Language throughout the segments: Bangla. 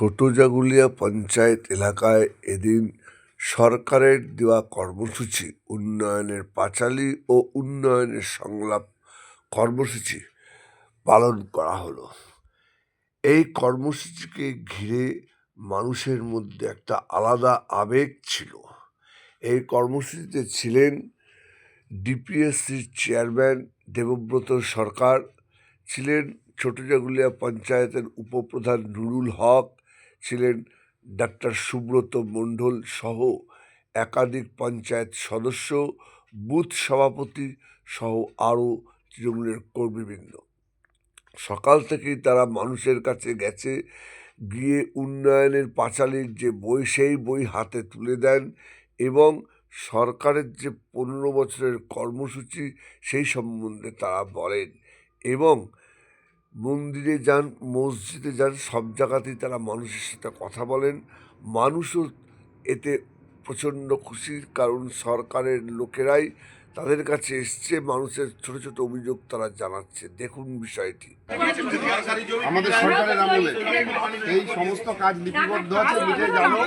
ছোট জাগুলিয়া পঞ্চায়েত এলাকায় এদিন সরকারের দেওয়া কর্মসূচি উন্নয়নের পাঁচালী ও উন্নয়নের সংলাপ কর্মসূচি পালন করা হলো। এই কর্মসূচিকে ঘিরে মানুষের মধ্যে একটা আলাদা আবেগ ছিল। এই কর্মসূচিতে ছিলেন ডিপিএসসির চেয়ারম্যান দেবব্রত সরকার, ছিলেন ছোট জাগুলিয়া পঞ্চায়েতের উপপ্রধান নুরুল হক, ছিলেন ডাক্তার সুব্রত মণ্ডল সহ একাধিক পঞ্চায়েত সদস্য, বুথ সভাপতি সহ আরও তৃণমূলের কর্মীবৃন্দ। সকাল থেকেই তারা মানুষের কাছে গেছে, গিয়ে উন্নয়নের পাঁচালীর যে বই সেই বই হাতে তুলে দেন এবং সরকারের যে 15 বছরের কর্মসূচি সেই সম্বন্ধে তারা বলেন এবং মন্দিরে যান, মসজিদে যান, সব জায়গাতেই তারা মানুষের সাথে কথা বলেন। মানুষও এতে প্রচণ্ড খুশির, কারণ সরকারের লোকেরাই তাদের কাছে এসছে, মানুষের ছোট ছোট অভিযোগ তারা জানাচ্ছে। দেখুন বিষয়টি। আমাদের সরকারের আমলে এই সমস্ত কাজ লিপিবদ্ধ আছে, নিজে জানো।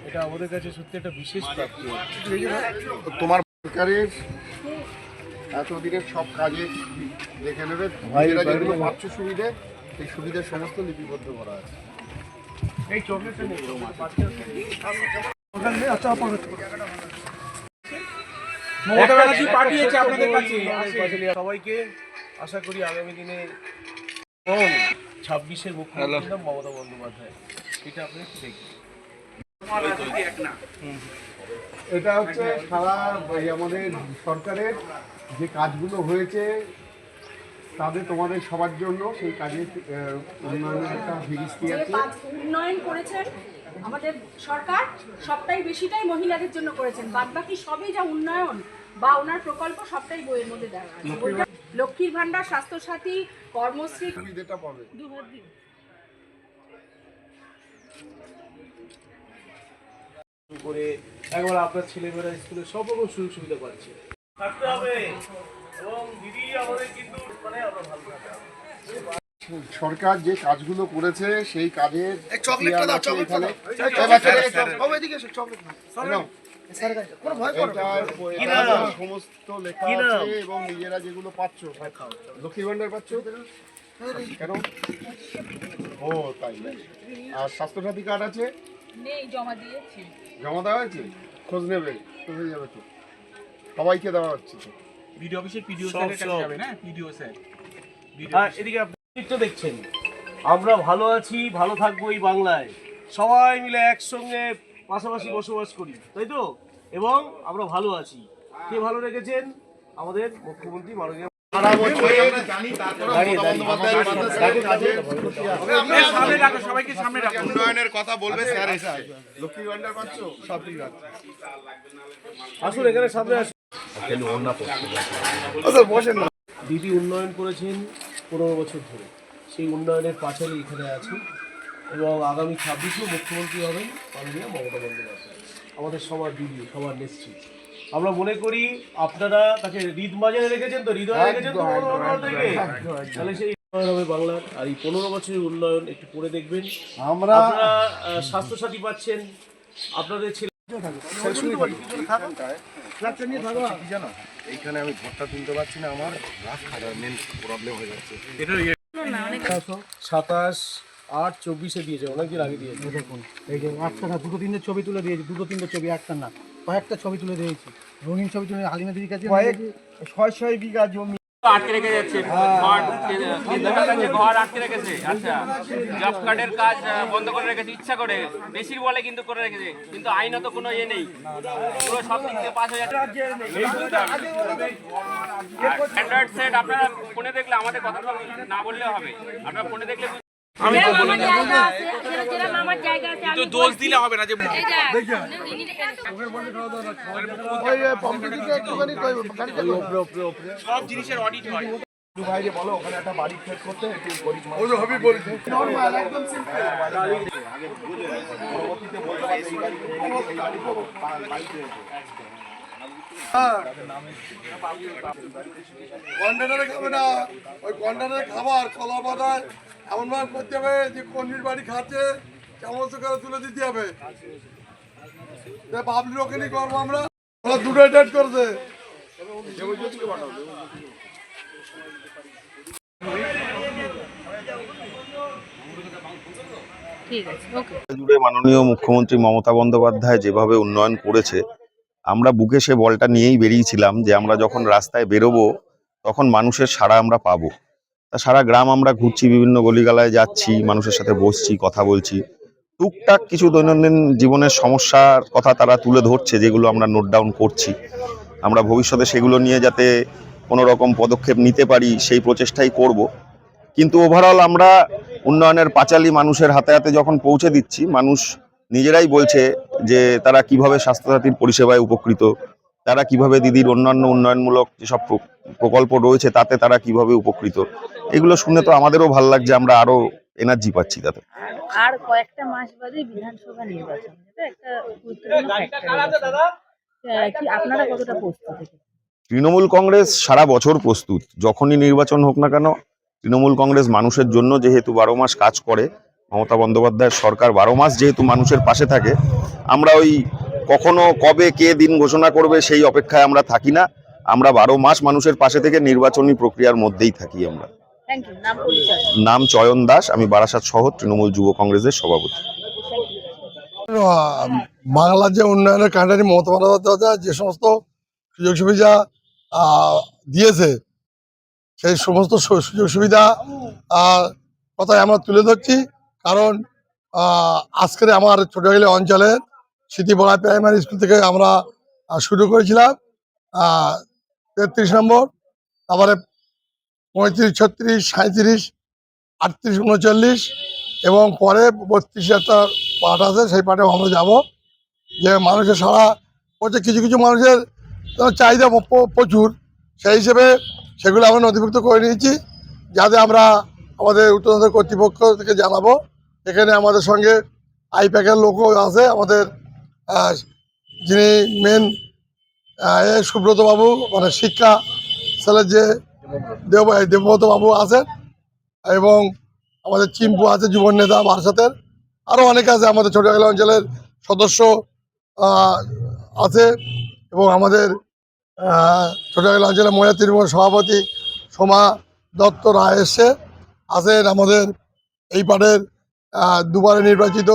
এটা আমাদের কাছে সত্যি একটা বিশেষ প্রাপ্তি। তোমার সরকারের এতদিনের সব কাজে দেখে নেবে, নিজেরা যেগুলো পাচ্ছ সুবিধে, এই সুবিধার সমস্ত লিপিবদ্ধ করা আছে। এই চকলেটটা নেই, মমতা ব্যানার্জি পাঠিয়েছে আপনাদের কাছে। সবাইকে আশা করি আগামী দিনে 26-এর মুখ্যমন্ত্রী মমতা বন্দ্যোপাধ্যায়, এটা আপনি দেখবেন। এটা হচ্ছে সারা আমাদের সরকারের যে কাজগুলো হয়েছে তাদের তোমাদের সবার জন্য সেই কাজের উন্নয়নের একটা ফিরিস্তি আছে। উন্নয়ন করেছেন আমাদের সরকার, সবটাই বেশিটাই মহিলাদের জন্য করেছেন। বাদবাকি সবই যা উন্নয়ন বা ওনার প্রকল্প সবটাই বইয়ের মধ্যে দেওয়া আছে। লক্ষ্মীর ভান্ডার, স্বাস্থ্যসাথী, কর্মশ্রী সুবিধাটা পাবে। করে একবার আপনার ছেলেমেয়েরা স্কুলে সব রকম সুযোগ সুবিধা পাচ্ছে। থাকতে হবে এবং দিদি আমাদের কিন্তু মানে আমরা ভালো থাকতে হবে। সরকার যে কাজগুলো করেছে সেই কাজের সমস্ত লেখা আছে এবং নিজেরা যেগুলো পাচ্ছ, লক্ষ্মী ভান্ডার পাচ্ছ কেন? ও তাই। আর স্বাস্থ্যসাথী কার্ড আছে, জমা দিয়েছি, জমা দেওয়া হয়েছে, খোঁজ নেবে, হয়ে যাবে তো, সবাইকে দেওয়া হচ্ছে তো। ভিডিও অফিসের পিডিও স্যারের কাছে যাবে না, পিডিও স্যার। এদিকে আপনি তো দেখছেন আমরা ভালো আছি, ভালো থাকবো এই বাংলায়, সবাই মিলে একসঙ্গে পাশাপাশি বসবাস করি, তাই তো? এবং আমরা ভালো আছি। কে ভালো রেখেছেন? আমাদের মুখ্যমন্ত্রী মাননীয়। উন্নয়নের কথা বলবে স্যার, এসে লক্ষ্মী ভান্ডার পাচ্ছ, সব ঠিক আছে। আসুন এখানে সামনে আসুন। দিদি উন্নয়ন করেছেন 15 বছর ধরে, সেই উন্নয়নের পাঁচালী এখানে আছে এবং আগামী 26-এও মুখ্যমন্ত্রী হবেন মাননীয় মমতা বন্দ্যোপাধ্যায়, আমাদের সবার দিদি, সবার নেত্রী। আমরা মনে করি আপনারা তাকে হৃদ মাঝে রেখেছেন তো, হৃদয়ে রেখেছেন তো, তাহলে সেই উন্নয়ন হবে বাংলার। আর এই 15 বছরের উন্নয়ন একটু করে দেখবেন। আপনারা স্বাস্থ্যসাথী পাচ্ছেন, আপনাদের ছেলে এইখানে আমি ভোটটা তুলতে পারছি না, আমার রাত খাওয়ার মেন প্রবলেম হয়ে যাচ্ছে। 27/8/24 দিয়েছে, অনেকদিন আগে দিয়েছে। দেখুন এই যে একটা না, দুটো তিনটে ছবি তুলে দিয়েছি, দুটো তিনটে ছবি, একটা না কয়েকটা ছবি তুলে দিয়েছি, রঙিন ছবি তুলে আলিমা দিদির কাছে। 600 বিঘা জমি আটকে রেখে যাচ্ছে, ঘর আটকে রেখেছে। আচ্ছা, জব কার্ডের কাজ বন্ধ করে রেখেছে ইচ্ছা করে, বেশির বলে কিন্তু করে রেখেছে, কিন্তু আইনত কোনো ইয়ে নেই, পুরো সব দিক থেকে পাস হয়ে যাচ্ছে। অ্যান্ড্রয়েড সেট আপনারা ফোনে দেখলে, আমাদের কথা না বললেও হবে, আপনারা ফোনে দেখলে যেরকম আমার জায়গা আছে, যেরকম আমার জায়গা আছে, আমি দোষ দিলে হবে না যে এই যা, ওই পম্পের দিকে একটুখানি গাড়িটা সব জিনিসের অডিট হয়। ভাইরে বলো ওখানে একটা বাড়ি সেট করতে একটু গরিব মানুষ। ওই তো হবি বলছি নরমাল একদম সিম্পল। কন্টেনারে খাবে না, ওই কন্টেনারে খাবার কলা বাদায় এমন ভাবে করতে হবে যে কন্ডির বাড়ি খাচ্ছে কেমন করে তুলে দিতে হবে। পাবলিক ওখানে করবো আমরা, ওরা দুটো ডেট করছে। ঠিক আছে, ওকে। জুড়ে মাননীয় মুখ্যমন্ত্রী মমতা বন্দ্যোপাধ্যায় যেভাবে উন্নয়ন করেছে, আমরা বুকে সে বলটা নিয়েই বেরিয়েছিলাম যে আমরা যখন রাস্তায় বেরোবো তখন মানুষের সাড়া আমরা পাবো। তা সারা গ্রাম আমরা ঘুরছি, বিভিন্ন গলিগালায় যাচ্ছি, মানুষের সাথে বসছি, কথা বলছি। টুকটাক কিছু দৈনন্দিন জীবনের সমস্যার কথা তারা তুলে ধরছে, যেগুলো আমরা নোট ডাউন করছি। আমরা ভবিষ্যতে সেগুলো নিয়ে যাতে কোনো রকম পদক্ষেপ নিতে পারি সেই প্রচেষ্টাই করব। কিন্তু ওভারঅল আমরা উন্নয়নের পাঁচালী মানুষের হাতে হাতে যখন পৌঁছে দিচ্ছি, মানুষ নিজেরাই বলছে যে তারা কিভাবে স্বাস্থ্যসাথীর পরিষেবায় উপকৃত, তারা কিভাবে দিদির অন্যান্য উন্নয়নমূলক যেসব প্রকল্প রয়েছে তাতে তারা কিভাবে উপকৃত। এগুলো শুনে তো আমাদেরও ভালো লাগছে, আমরা আরো এনার্জি পাচ্ছি তাতে। আর কয়েকটা মাস বাদে বিধানসভা নির্বাচন, এটা একটা গুরুত্বপূর্ণ ফ্যাক্টর। কি আপনারা কতটা প্রস্তুত? তৃণমূল কংগ্রেস সারা বছর প্রস্তুত, যখনই নির্বাচন হোক না কেন। তৃণমূল কংগ্রেস মানুষের জন্য যেহেতু 12 মাস কাজ করে, মমতা বন্দ্যোপাধ্যায়ের সরকার 12 মাস যেহেতু মানুষের পাশে থাকে, আমরা ওই কখনো কবে কে দিন ঘোষণা করবে সেই অপেক্ষায় আমরা থাকি না। আমরা 12 মাস মানুষের পাশে থেকে নির্বাচনী প্রক্রিয়ার মধ্যেই থাকি আমরা। Thank you. নাম পরিচয়? নাম চয়ন দাস, আমি বারাসাত শহর তৃণমূল যুব কংগ্রেসের সভাপতি। বাংলার যে উন্নয়নের কাণ্ডারি মমতা বন্দ্যোপাধ্যায় যে সমস্ত সুযোগ সুবিধা দিয়েছে, সেই সমস্ত সুযোগ সুবিধা কথাই আমরা তুলে ধরছি। কারণ আজকের আমার ছোটখালি অঞ্চলের স্মৃতিবড়া প্রাইমারি স্কুল থেকে আমরা শুরু করেছিলাম 33 নম্বর, তারপরে 35, 36, 37, 38, 39 এবং পরে 32 একটা পাঠ আছে, সেই পাঠেও আমরা যাব। যে মানুষের সারা হচ্ছে, কিছু কিছু মানুষের চাহিদা প্রচুর, সেই হিসেবে সেগুলো আমরা নথিভুক্ত করে নিয়েছি, যাতে আমরা আমাদের উচ্চতর কর্তৃপক্ষ থেকে জানাবো। এখানে আমাদের সঙ্গে আইপ্যাকের লোকও আছে, আমাদের যিনি মেন সুব্রত বাবু, মানে শিক্ষা সেলের যে দেবব্রত বাবু আছেন, এবং আমাদের চিম্পু আছে যুব নেতা বারাসাতের, আরও অনেকে আছে, আমাদের ছোটখালি অঞ্চলের সদস্য আছে, এবং আমাদের ছোটখালি অঞ্চলের মহিলা তৃণমূল সভাপতি সোমা দত্ত রায় এসছে আছেন, আমাদের এই পার্টের দুবারে নির্বাচিত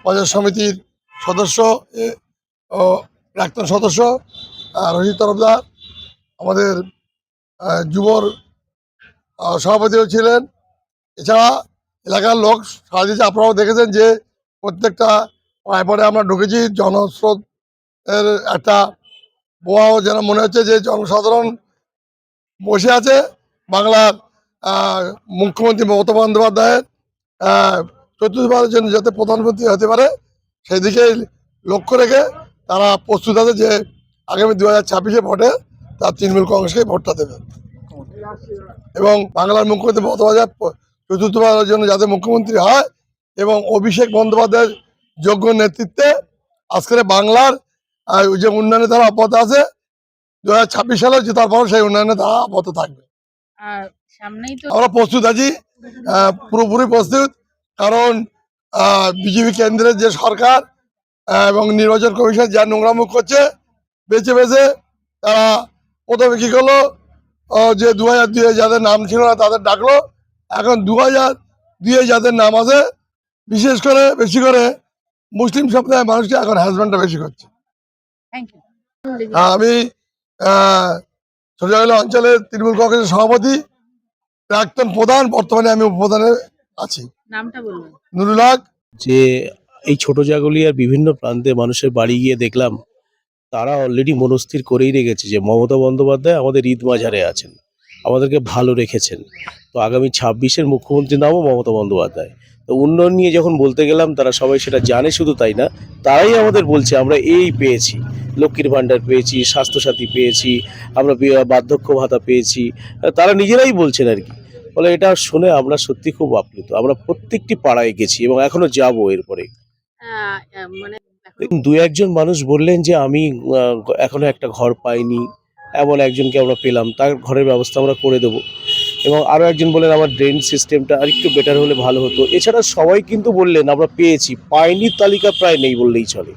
পঞ্চায়েত সমিতির সদস্য ও প্রাক্তন সদস্য রঞ্জিত তরফদার, আমাদের যুবর সভাপতিও ছিলেন। এছাড়া এলাকার লোক সারা দিয়েছে। আপনারাও দেখেছেন যে প্রত্যেকটা পরে আমরা ঢুকেছি, জনস্রোত এর একটা প্রবাহ যেন মনে হচ্ছে যে জনসাধারণ বসে আছে বাংলার মুখ্যমন্ত্রী মমতা বন্দ্যোপাধ্যায়ের চতুর্থবারের জন্য যাতে প্রধানমন্ত্রী হতে পারে সেই দিকে লক্ষ্য রেখে তারা প্রস্তুত আছে যে আগামী 2026-এ ভোটে তার তৃণমূল কংগ্রেসকে ভোটটা দেবে, এবং বাংলার মুখ্যমন্ত্রী মমতা বন্দ্যোপাধ্যায় চতুর্থবারের জন্য যাতে মুখ্যমন্ত্রী হয়, এবং অভিষেক বন্দ্যোপাধ্যায়ের যোগ্য নেতৃত্বে আজকের বাংলার যে উন্নয়নে তারা অব্যাহত আছে, 2026 সালে জেতার পর সেই উন্নয়নে তারা অব্যাহত থাকবে। সামনেই তো আমরা প্রস্তুত আছি, পুরোপুরি প্রস্তুত। কারণ বিজেপি কেন্দ্রের যে সরকার এবং নির্বাচন কমিশন যা নোংরামুখ করছে, বেছে বেছে তারা প্রথমে কি করলো, যে 2002-এ যাদের নাম ছিল না তাদের ডাকলো, এখন 2002-এ যাদের নাম আছে, বিশেষ করে বেশি করে মুসলিম সম্প্রদায়ের মানুষকে এখন হ্যারাসমেন্টটা বেশি করছে। Thank you. আমি ছোটখালি অঞ্চলের তৃণমূল কংগ্রেসের সভাপতি, প্রাক্তন প্রধান, বর্তমানে আমি উপপ্রধানে আছি। নামটা বলবেন? নুরুল হক। যে এই ছোট জাগুলিয়ার বিভিন্ন প্রান্তে মানুষের বাড়ি গিয়ে দেখলাম তারা অলরেডি মনস্থির করেই রেখেছে যে মমতা বন্দ্যোপাধ্যায় আমাদের ঈদ মাঝারে আছেন। আমাদেরকে ভালো রেখেছেন। তো আগামী 26-এর মুখ্যমন্ত্রীর নামও মমতা বন্দ্যোপাধ্যায়। তো উন্নয়ন নিয়ে যখন বলতে গেলাম তারা সবাই সেটা জানে, শুধু তাই না, তারাই আমাদের বলছে আমরা এই পেয়েছি, লক্ষ্মীর ভাণ্ডার পেয়েছি, স্বাস্থ্যসাথী পেয়েছি, আমরা বার্ধক্য ভাতা পেয়েছি, তারা নিজেরাই বলছেন আর কি। ফলে এটা শুনে আমরা সত্যি খুব আপ্লুত। আমরা প্রত্যেকটি পাড়ায় গেছি এবং এখনো যাবো এরপরে। মানে দেখুন, দু একজন মানুষ বললেন যে আমি এখনো একটা ঘর পাইনি, এমন একজনকে আমরা পেলাম, তার ঘরের ব্যবস্থা আমরা করে দেবো। এবং আরও একজন বললেন আমার ড্রেন সিস্টেমটা আর একটু বেটার হলে ভালো হতো। এছাড়া সবাই কিন্তু বললেন আমরা পেয়েছি, পাইনির তালিকা প্রায় নেই বললেই চলে।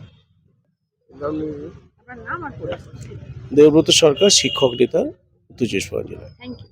আপনার নাম আর পরিচয়। দেবব্রত সরকার, শিক্ষক নেতা, উত্তর চব্বিশ পরগনা জেলা। Thank you.